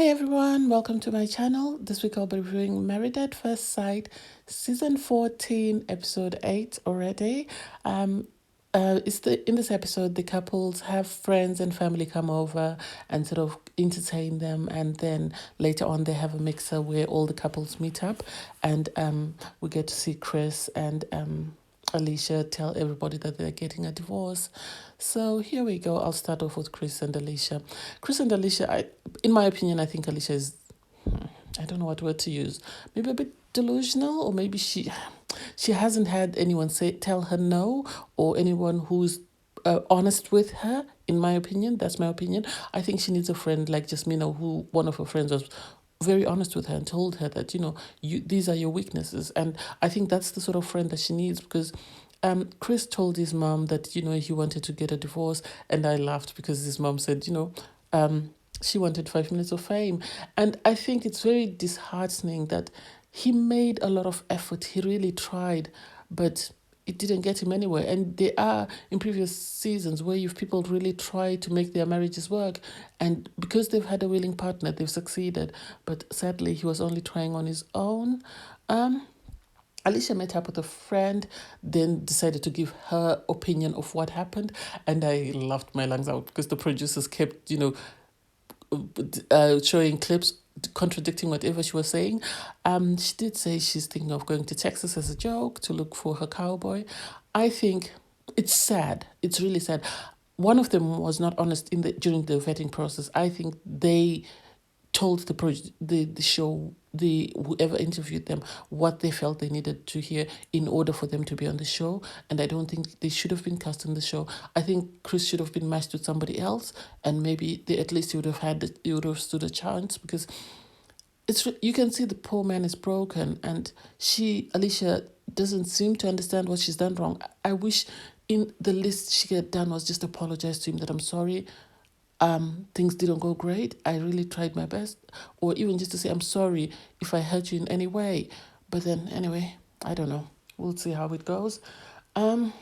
everyone, welcome to my channel. This week I'll be reviewing Married at First Sight, Season 14, Episode 8 already. In this episode, the couples have friends and family come over and sort of entertain them, and then later on they have a mixer where all the couples meet up, and we get to see Chris and Alicia tell everybody that they're getting a divorce. So here we go. I'll start off with Chris and Alicia. Chris and Alicia, in my opinion, I think Alicia is, I don't know what word to use, maybe a bit delusional, or maybe she hasn't had anyone tell her no, or anyone who's honest with her. In my opinion, that's my opinion. I think she needs a friend like Jasmina, who one of her friends was very honest with her and told her that, these are your weaknesses. And I think that's the sort of friend that she needs, because Chris told his mom that, he wanted to get a divorce. And I laughed because his mom said, she wanted 5 minutes of fame. And I think it's very disheartening that he made a lot of effort. He really tried, but it didn't get him anywhere. And there are, in previous seasons, where people really tried to make their marriages work. And because they've had a willing partner, they've succeeded. But sadly, he was only trying on his own. Alicia met up with a friend, then decided to give her opinion of what happened. And I laughed my lungs out because the producers kept, showing clips contradicting whatever she was saying. She did say she's thinking of going to Texas as a joke to look for her cowboy. I think it's sad. It's really sad. One of them was not honest during the vetting process. I think they told the show, whoever interviewed them, what they felt they needed to hear in order for them to be on the show. And I don't think they should have been cast on the show. I think Chris should have been matched with somebody else, and maybe at least he would have stood a chance, because you can see the poor man is broken, and Alicia, doesn't seem to understand what she's done wrong. I wish in the least she had done was just apologize to him that I'm sorry. Things didn't go great. I really tried my best. Or even just to say, I'm sorry if I hurt you in any way. But then, anyway, I don't know. We'll see how it goes. From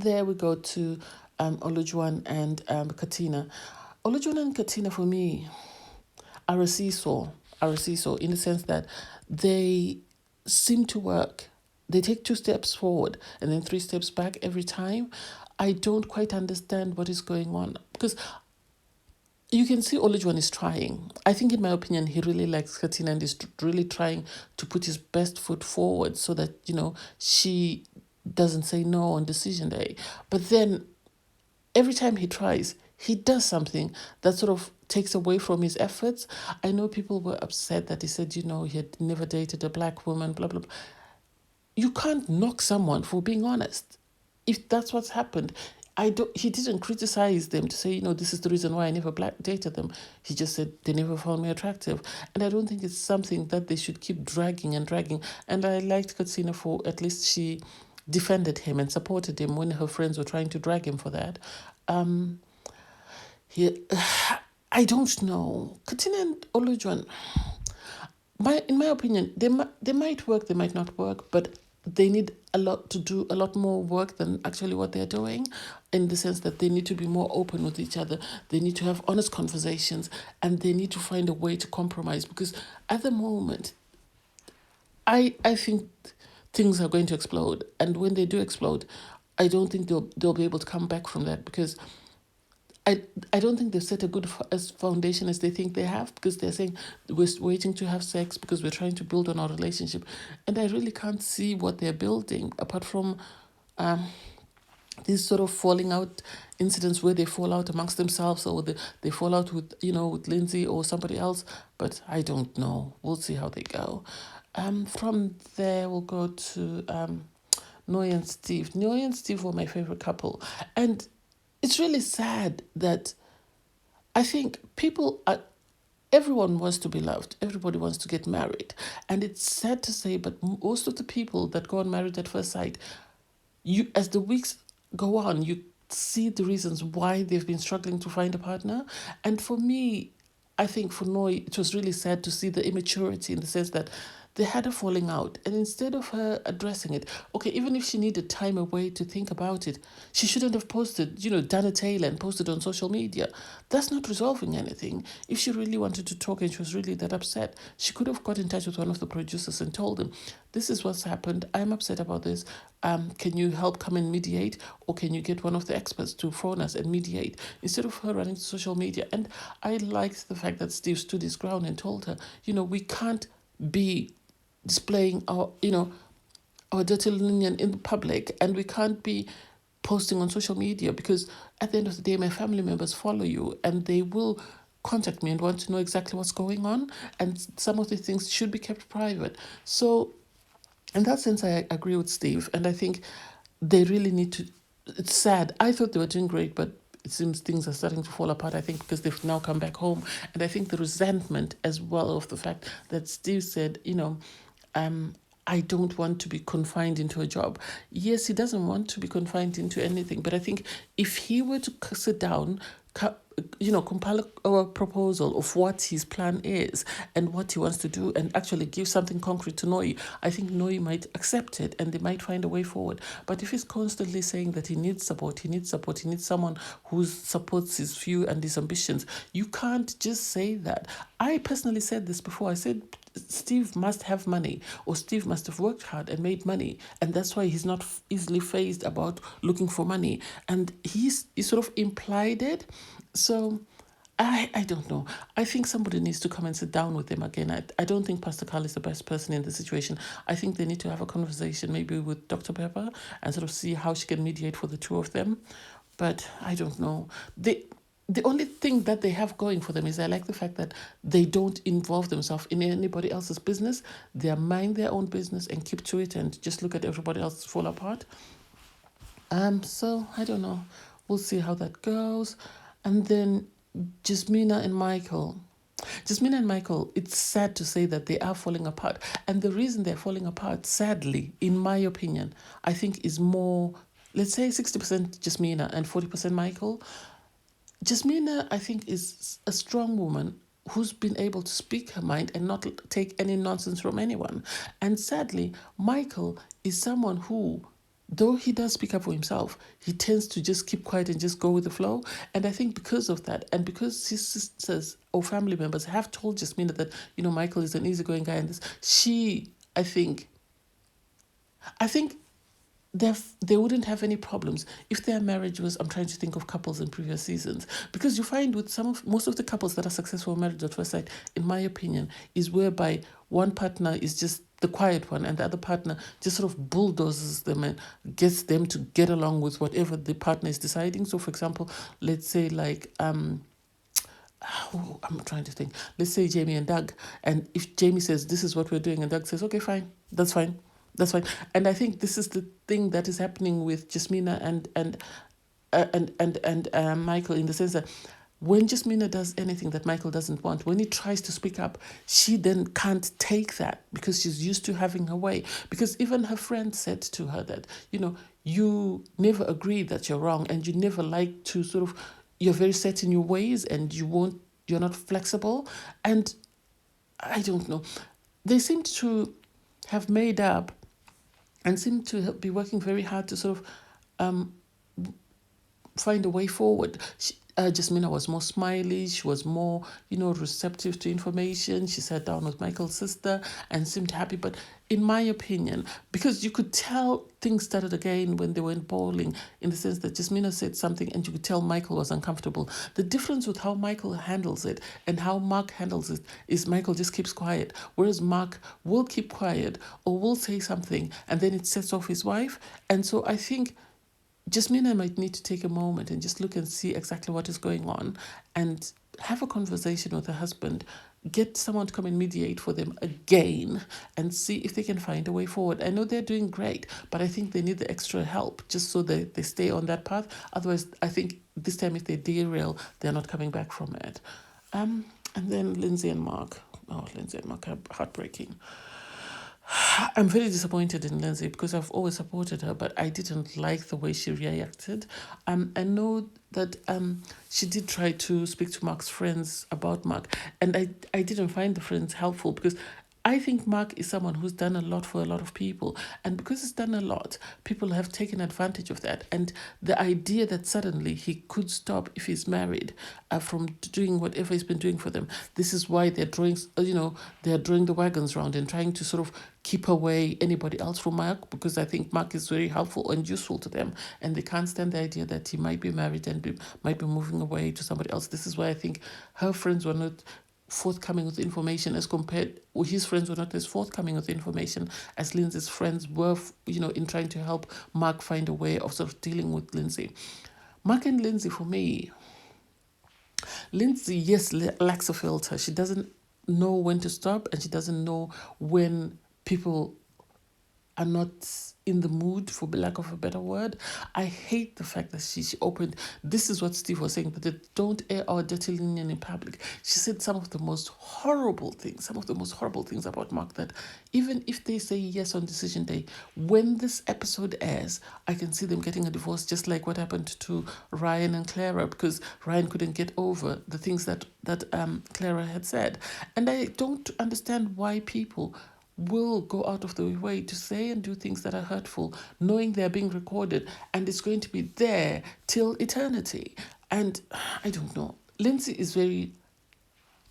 there, we go to Olajuwon and Katina. Olajuwon and Katina, for me, are a seesaw in the sense that they seem to work. They take 2 steps forward and then 3 steps back every time. I don't quite understand what is going on, because you can see Olajuwon is trying. I think, in my opinion, he really likes Katina and is really trying to put his best foot forward so that, she doesn't say no on decision day. But then every time he tries, he does something that sort of takes away from his efforts. I know people were upset that he said, he had never dated a black woman, blah, blah, blah. You can't knock someone for being honest. If that's what's happened, he didn't criticize them to say, this is the reason why I never dated them. He just said they never found me attractive. And I don't think it's something that they should keep dragging. And I liked Katina for, at least she defended him and supported him when her friends were trying to drag him for that. I don't know. Katina and Olajuwon, in my opinion, they might work, they might not work, but they need a lot more work than actually what they're doing, in the sense that they need to be more open with each other. They need to have honest conversations, and they need to find a way to compromise, because at the moment, I think things are going to explode. And when they do explode, I don't think they'll be able to come back from that, because I don't think they've set a good foundation as they think they have, because they're saying we're waiting to have sex because we're trying to build on our relationship. And I really can't see what they're building, apart from these sort of falling out incidents where they fall out amongst themselves, or they fall out with, with Lindsey or somebody else. But I don't know. We'll see how they go. From there, we'll go to Noi and Steve. Noi and Steve were my favorite couple. And it's really sad that I think everyone wants to be loved. Everybody wants to get married. And it's sad to say, but most of the people that go on Married at First Sight, as the weeks go on, you see the reasons why they've been struggling to find a partner. And for me, I think for Noi, it was really sad to see the immaturity, in the sense that they had a falling out. And instead of her addressing it, okay, even if she needed time away to think about it, she shouldn't have posted, done a tail and posted on social media. That's not resolving anything. If she really wanted to talk and she was really that upset, she could have got in touch with one of the producers and told them, this is what's happened. I'm upset about this. Can you help come and mediate? Or can you get one of the experts to phone us and mediate? Instead of her running to social media. And I liked the fact that Steve stood his ground and told her, we can't be displaying our dirty linen in the public, and we can't be posting on social media, because at the end of the day, my family members follow you and they will contact me and want to know exactly what's going on, and some of the things should be kept private. So in that sense, I agree with Steve, and I think they really need to. It's sad. I thought they were doing great, but it seems things are starting to fall apart, I think, because they've now come back home. And I think the resentment as well of the fact that Steve said, I don't want to be confined into a job. Yes, he doesn't want to be confined into anything, but I think if he were to sit down, compile a proposal of what his plan is and what he wants to do, and actually give something concrete to Noi, I think Noi might accept it and they might find a way forward. But if he's constantly saying that he needs support, he needs someone who supports his view and his ambitions, you can't just say that. I personally said this before. I said Steve must have money, or Steve must have worked hard and made money, and that's why he's not easily phased about looking for money. And he sort of implied it. So I don't know. I think somebody needs to come and sit down with them again. I don't think Pastor Carl is the best person in the situation. I think they need to have a conversation maybe with Dr. Pepper and sort of see how she can mediate for the two of them. But I don't know. The only thing that they have going for them is I like the fact that they don't involve themselves in anybody else's business. They mind their own business and keep to it and just look at everybody else fall apart. So I don't know. We'll see how that goes. And then Jasmina and Michael. Jasmina and Michael, it's sad to say that they are falling apart. And the reason they're falling apart, sadly, in my opinion, I think is more, let's say 60% Jasmina and 40% Michael. Jasmina, I think, is a strong woman who's been able to speak her mind and not take any nonsense from anyone. And sadly, Michael is someone who, though he does speak up for himself, he tends to just keep quiet and just go with the flow. And I think because of that, and because his sisters or family members have told Jasmina that, Michael is an easygoing guy, and this, I think they wouldn't have any problems if their marriage was, I'm trying to think of couples in previous seasons, because you find with most of the couples that are successful married at first sight, in my opinion, is whereby one partner is just the quiet one and the other partner just sort of bulldozes them and gets them to get along with whatever the partner is deciding. So for example, let's say like I'm trying to think. Let's say Jamie and Doug, and if Jamie says this is what we're doing, and Doug says okay, fine, that's fine, that's fine. And I think this is the thing that is happening with Jasmina and Michael, in the sense that when Jasmina does anything that Michael doesn't want, when he tries to speak up, she then can't take that because she's used to having her way. Because even her friend said to her that, you never agree that you're wrong, and you never like to sort of, you're very set in your ways, and you're not flexible. And I don't know. They seem to have made up and seem to be working very hard to sort of find a way forward. Jasmina was more smiley. She was more, receptive to information. She sat down with Michael's sister and seemed happy. But in my opinion, because you could tell things started again when they went bowling, in the sense that Jasmina said something and you could tell Michael was uncomfortable. The difference with how Michael handles it and how Mark handles it is Michael just keeps quiet, whereas Mark will keep quiet or will say something and then it sets off his wife. And so I think Jasmina might need to take a moment and just look and see exactly what is going on and have a conversation with her husband, get someone to come and mediate for them again and see if they can find a way forward. I know they're doing great, but I think they need the extra help just so that they stay on that path. Otherwise, I think this time if they derail, they're not coming back from it. And then Lindsey and Mark. Oh, Lindsey and Mark are heartbreaking. I'm very disappointed in Lindsey because I've always supported her, but I didn't like the way she reacted. I know that she did try to speak to Mark's friends about Mark, and I didn't find the friends helpful because I think Mark is someone who's done a lot for a lot of people. And because he's done a lot, people have taken advantage of that. And the idea that suddenly he could stop if he's married from doing whatever he's been doing for them. This is why they're drawing, they're drawing the wagons around and trying to sort of keep away anybody else from Mark, because I think Mark is very helpful and useful to them. And they can't stand the idea that he might be married and might be moving away to somebody else. This is why I think her friends were not forthcoming with information as compared, or his friends were not as forthcoming with information as Lindsey's friends were, in trying to help Mark find a way of sort of dealing with Lindsey. Mark and Lindsey, for me, Lindsey, yes, lacks a filter. She doesn't know when to stop, and she doesn't know when people are not in the mood, for lack of a better word. I hate the fact that she opened, this is what Steve was saying, but they don't air our dirty linen in public. She said some of the most horrible things about Mark, that even if they say yes on decision day, when this episode airs, I can see them getting a divorce, just like what happened to Ryan and Clara, because Ryan couldn't get over the things that Clara had said. And I don't understand why people will go out of the way to say and do things that are hurtful, knowing they're being recorded and it's going to be there till eternity. And I don't know. Lindsey is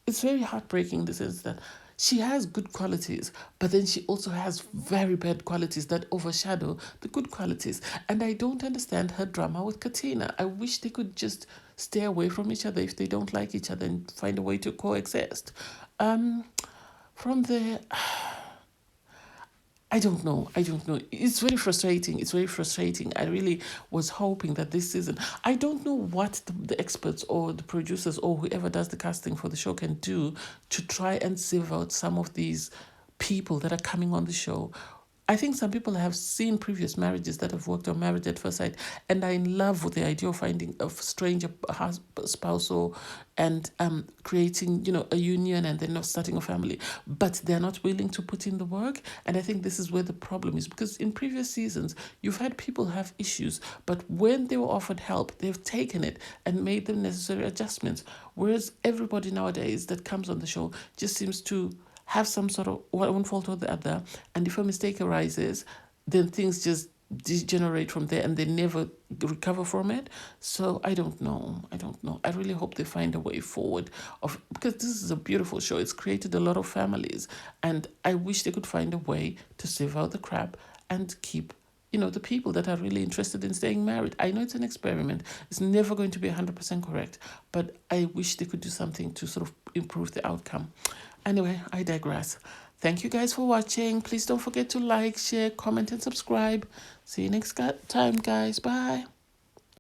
it's very heartbreaking in the sense that she has good qualities, but then she also has very bad qualities that overshadow the good qualities. And I don't understand her drama with Katina. I wish they could just stay away from each other if they don't like each other and find a way to coexist. From there, I don't know. It's very frustrating. I really was hoping that this season, I don't know what the experts or the producers or whoever does the casting for the show can do to try and sieve out some of these people that are coming on the show. I think some people have seen previous marriages that have worked on Married at First Sight, and are in love with the idea of finding a stranger spouse and creating, a union and then not starting a family. But they're not willing to put in the work. And I think this is where the problem is, because in previous seasons, you've had people have issues, but when they were offered help, they've taken it and made the necessary adjustments. Whereas everybody nowadays that comes on the show just seems to have some sort of one fault or the other, and if a mistake arises, then things just degenerate from there and they never recover from it. So I don't know. I really hope they find a way forward, because this is a beautiful show. It's created a lot of families, and I wish they could find a way to sieve out the crap and keep the people that are really interested in staying married. I know it's an experiment. It's never going to be 100% correct, but I wish they could do something to sort of improve the outcome. Anyway, I digress. Thank you guys for watching. Please don't forget to like, share, comment, and subscribe. See you next time, guys. Bye.